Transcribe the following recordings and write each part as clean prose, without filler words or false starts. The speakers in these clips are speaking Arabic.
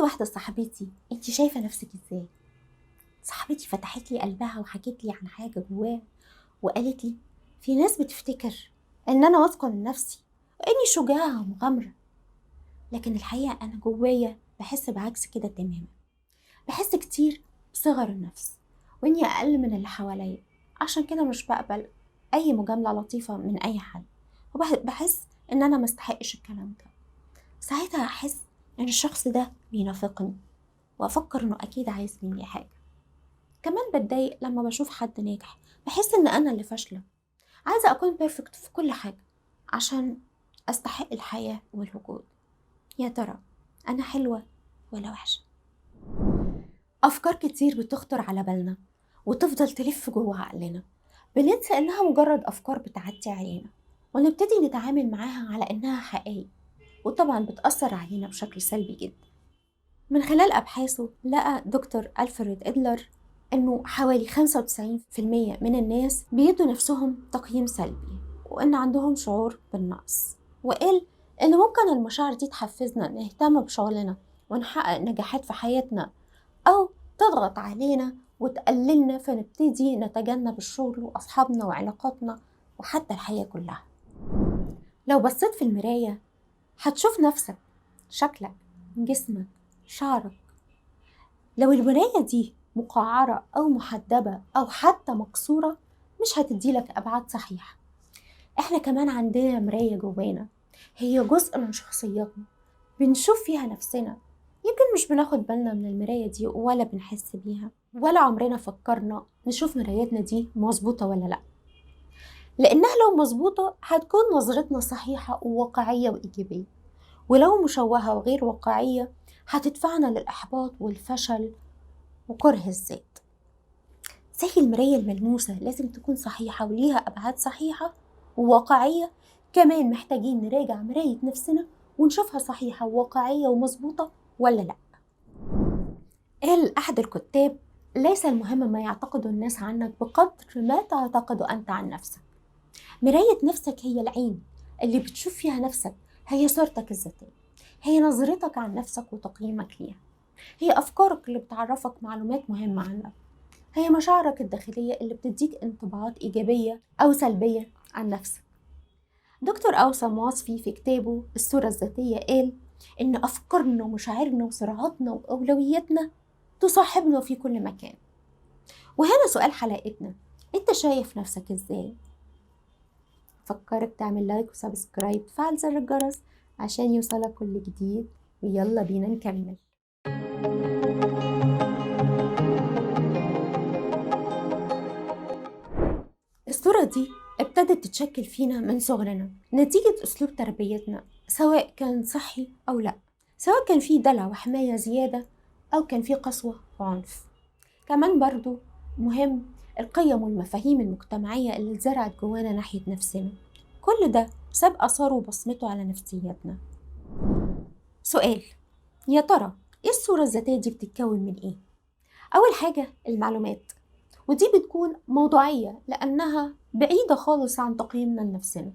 واحدة صاحبتي انت شايفة نفسك ازاي؟ صاحبتي فتحت لي قلبها وحكت لي عن حاجة جواها، وقالت لي في ناس بتفتكر ان انا واثقة من نفسي واني شجاعة ومغامرة، لكن الحقيقة انا جوايا بحس بعكس كده تماما. بحس كتير بصغر النفس واني اقل من اللي حواليا، عشان كده مش بقبل اي مجاملة لطيفة من اي حد، وبحس ان انا مستحقش الكلام ده. ساعتها احس ان الشخص ده بينافقني، وافكر انه اكيد عايز مني حاجة. كمان بتضايق لما بشوف حد ناجح، بحس ان انا اللي فاشلة، عايزة اكون بيرفكت في كل حاجة عشان استحق الحياة والوجود. يا ترى انا حلوة ولا وحشة؟ افكار كتير بتخطر على بالنا وتفضل تلف جوه عقلنا، بننسى انها مجرد افكار بتعدي علينا، ونبتدي نتعامل معاها على انها حقيقة، وطبعا بتأثر علينا بشكل سلبي جدا. من خلال أبحاثه لقى دكتور ألفريد إدلر إنه حوالي 95% من الناس بيدوا نفسهم تقييم سلبي، وإن عندهم شعور بالنقص، وقال إن ممكن المشاعر دي تحفزنا نهتم بشغلنا ونحقق نجاحات في حياتنا، أو تضغط علينا وتقللنا فنبتدي نتجنب الشغل وأصحابنا وعلاقاتنا وحتى الحياة كلها. لو بصيت في المراية هتشوف نفسك، شكلك، جسمك، شعرك. لو المراية دي مقعرة أو محدبة أو حتى مكسورة مش هتديلك أبعاد صحيحة. إحنا كمان عندنا مراية جوانا، هي جزء من شخصياتنا بنشوف فيها نفسنا. يمكن مش بناخد بالنا من المراية دي ولا بنحس بيها، ولا عمرنا فكرنا نشوف مرايتنا دي مظبوطة ولا لأ، لأنها لو مظبوطة هتكون نظرتنا صحيحة وواقعية وإيجابية، ولو مشوهة وغير واقعية هتدفعنا للإحباط والفشل وكره الذات. زي المراية الملموسة لازم تكون صحيحة وليها أبعاد صحيحة وواقعية، كمان محتاجين نراجع مراية نفسنا ونشوفها صحيحة وواقعية ومظبوطة ولا لأ. قال أحد الكتاب: ليس المهم ما يعتقد الناس عنك بقدر ما تعتقد أنت عن نفسك. مراية نفسك هي العين اللي بتشوف فيها نفسك، هي صورتك الذاتية، هي نظرتك عن نفسك وتقييمك ليها، هي أفكارك اللي بتعرفك معلومات مهمة عنك، هي مشاعرك الداخلية اللي بتديك انطباعات إيجابية أو سلبية عن نفسك. دكتور أوسم واصفي في كتابه الصورة الذاتية قال إن أفكارنا ومشاعرنا وصراعاتنا وأولوياتنا تصاحبنا في كل مكان. وهنا سؤال حلقتنا: أنت شايف نفسك إزاي؟ فكرك تعمل لايك وسبسكرايب وتفعل زر الجرس عشان يوصلك كل جديد، ويلا بينا نكمل. الصورة دي ابتدت تتشكل فينا من صغرنا نتيجة أسلوب تربيتنا، سواء كان صحي أو لأ، سواء كان فيه دلع وحماية زيادة أو كان فيه قسوة وعنف. كمان برضو مهم القيم والمفاهيم المجتمعية اللي اتزرعت جوانا ناحية نفسنا، كل ده ساب أثره وبصمته على نفسيتنا. سؤال: يا ترى إيه الصورة الذاتية دي بتتكون من إيه؟ أول حاجة المعلومات، ودي بتكون موضوعية لأنها بعيدة خالص عن تقييمنا لنفسنا،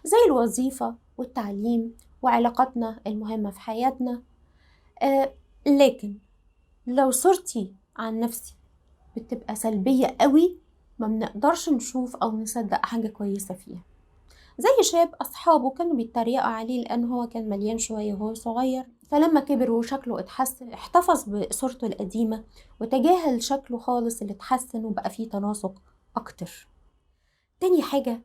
زي الوظيفة والتعليم وعلاقاتنا المهمة في حياتنا. لكن لو صورتي عن نفسي بتبقى سلبية قوي، ما بنقدرش نشوف أو نصدق حاجة كويسة فيها. زي شاب أصحابه كانوا بيتريقوا عليه لأنه هو كان مليان شوية وهو صغير، فلما كبر وشكله اتحسن احتفظ بصورته القديمة وتجاهل شكله خالص اللي اتحسن وبقى فيه تناسق أكتر. تاني حاجة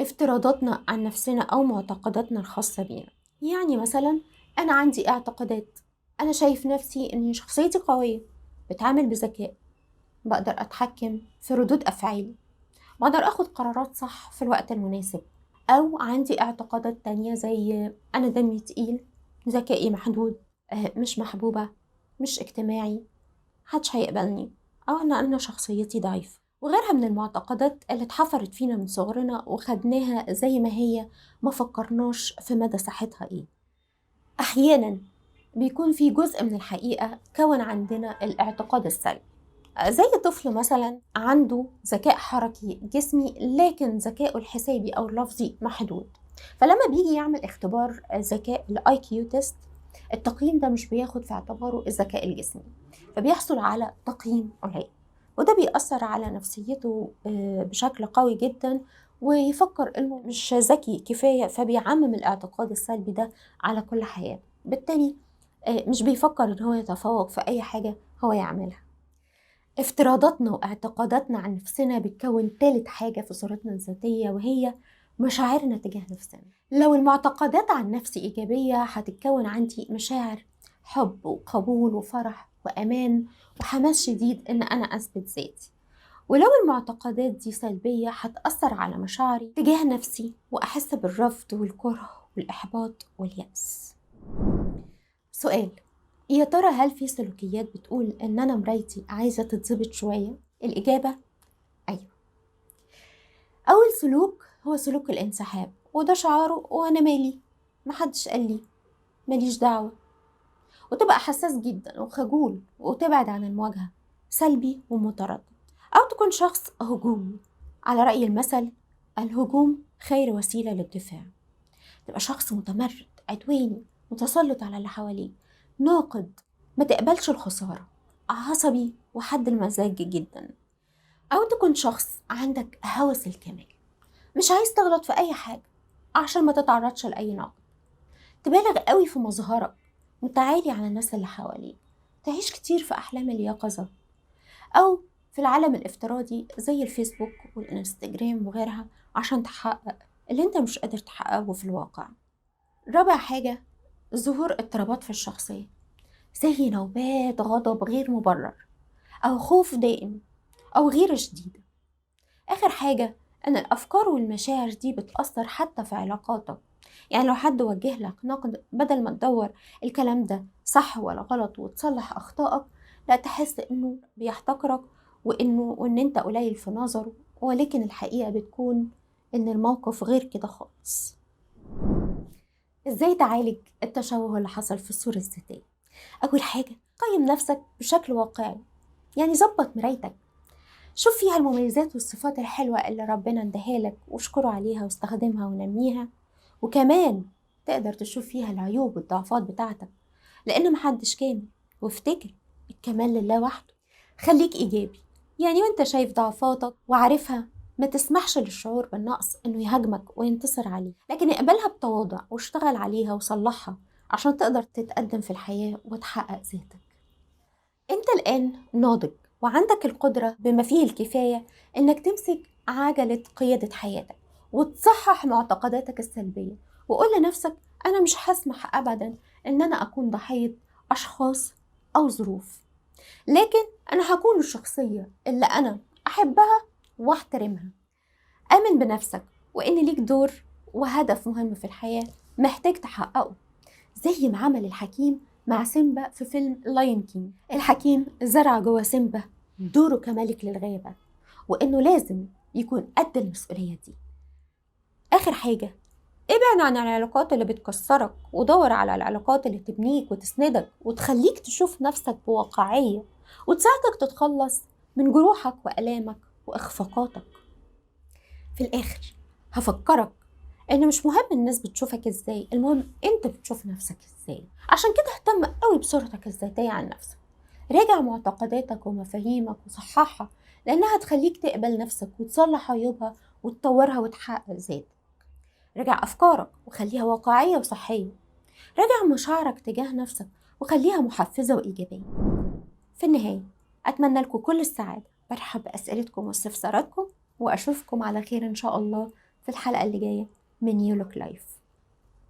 افتراضاتنا عن نفسنا أو معتقداتنا الخاصة بينا. يعني مثلا أنا عندي اعتقادات، أنا شايف نفسي إن شخصيتي قوية، بتعامل بذكاء، بقدر أتحكم في ردود أفعالي، بقدر أخد قرارات صح في الوقت المناسب. أو عندي اعتقادات تانية زي أنا دمي تقيل، ذكائي محدود، مش محبوبة، مش اجتماعي، محدش هيقبلني، أو أنا شخصيتي ضعيفة، وغيرها من المعتقدات اللي اتحفرت فينا من صغرنا وخدناها زي ما هي، ما فكرناش في مدى صحتها إيه. أحيانا بيكون في جزء من الحقيقة كون عندنا الاعتقاد السلبي، زي طفل مثلا عنده ذكاء حركي جسمي لكن ذكائه الحسابي أو اللفظي محدود، فلما بيجي يعمل اختبار ذكاء ال IQ تيست التقييم ده مش بياخد في اعتباره الذكاء الجسمي، فبيحصل على تقييم قليل، وده بيأثر على نفسيته بشكل قوي جدا، ويفكر انه مش ذكي كفاية، فبيعمم الاعتقاد السلبي ده على كل حياته. بالتالي مش بيفكر ان هو يتفوق في اي حاجة هو يعملها. افتراضاتنا واعتقاداتنا عن نفسنا بتكون تالت حاجة في صورتنا الذاتية، وهي مشاعرنا تجاه نفسنا. لو المعتقدات عن نفسي إيجابية هتتكون عندي مشاعر حب وقبول وفرح وأمان وحماس شديد إن أنا أثبت ذاتي. ولو المعتقدات دي سلبية هتأثر على مشاعري تجاه نفسي، وأحس بالرفض والكره والإحباط واليأس. سؤال: يا ترى هل في سلوكيات بتقول إن أنا مرايتي عايزة تتظبط شوية؟ الإجابة أيوة. أول سلوك هو سلوك الانسحاب، وده شعاره وأنا مالي، محدش قال لي، ماليش دعوة. وتبقى حساس جدا وخجول وتبعد عن المواجهة، سلبي ومتردد. أو تكون شخص هجومي، على رأي المثل: الهجوم خير وسيلة للدفاع. تبقى شخص متمرد عدواني متسلط على اللي حواليه، ناقد، ما تقبلش الخسارة، عصبي وحد المزاج جدا. أو تكون شخص عندك هوس الكمال، مش عايز تغلط في أي حاجة عشان ما تتعرضش لأي نقد، تبالغ قوي في مظهرك، متعالي على الناس اللي حواليك، تعيش كتير في أحلام اليقظة، أو في العالم الافتراضي زي الفيسبوك والإنستجرام وغيرها عشان تحقق اللي انت مش قادر تحققه في الواقع. رابع حاجة: ظهور اضطرابات في الشخصية، زي نوبات غضب غير مبرر، أو خوف دائم، أو غيرة شديدة. آخر حاجة: أن الأفكار والمشاعر دي بتأثر حتى في علاقاتك. يعني لو حد وجه لك نقد، بدل ما تدور الكلام ده صح ولا غلط وتصلح أخطائك، لا، تحس إنه بيحتقرك وإن أنت قليل في نظره، ولكن الحقيقة بتكون إن الموقف غير كده خالص. إزاي تعالج التشوه اللي حصل في الصورة الذاتية؟ أول حاجة: قيم نفسك بشكل واقعي، يعني ظبط مرايتك، شوف فيها المميزات والصفات الحلوة اللي ربنا اداها لك واشكره عليها واستخدمها ونميها. وكمان تقدر تشوف فيها العيوب والضعفات بتاعتك، لأن محدش كامل، وافتكر الكمال لله وحده. خليك إيجابي، يعني وانت شايف ضعفاتك وعارفها ما تسمحش للشعور بالنقص انه يهاجمك وينتصر عليه، لكن اقبلها بتواضع واشتغل عليها وصلحها عشان تقدر تتقدم في الحياة وتحقق ذاتك. انت الآن ناضج وعندك القدرة بما فيه الكفاية انك تمسك عجلة قيادة حياتك وتصحح معتقداتك السلبية، وقول لنفسك: انا مش هسمح ابدا ان انا اكون ضحية اشخاص او ظروف، لكن انا هكون الشخصية اللي انا احبها واحترمها. امن بنفسك وان ليك دور وهدف مهم في الحياة محتاج تحققه، زي ما عمل الحكيم مع سيمبا في فيلم لاين كينج. الحكيم زرع جوه سيمبا دوره كملك للغابة، وإنه لازم يكون قد المسؤولية دي. آخر حاجة: ابعد عن العلاقات اللي بتكسرك، ودور على العلاقات اللي تبنيك وتسندك وتخليك تشوف نفسك بواقعية، وتساعدك تتخلص من جروحك وألامك وإخفاقاتك. في الآخر هفكرك إن مش مهم الناس بتشوفك إزاي، المهم أنت بتشوف نفسك إزاي. عشان كده اهتم قوي بصورتك الذاتية عن نفسك، راجع معتقداتك ومفاهيمك وصححها، لأنها تخليك تقبل نفسك وتصلح عيوبها وتطورها وتحقق ذاتك. راجع أفكارك وخليها واقعية وصحية، راجع مشاعرك تجاه نفسك وخليها محفزة وإيجابية. في النهاية أتمنى لكم كل السعادة، برحب بأسئلتكم واستفساراتكم، وأشوفكم على خير إن شاء الله في الحلقة اللي جاية من يو لوك لايف.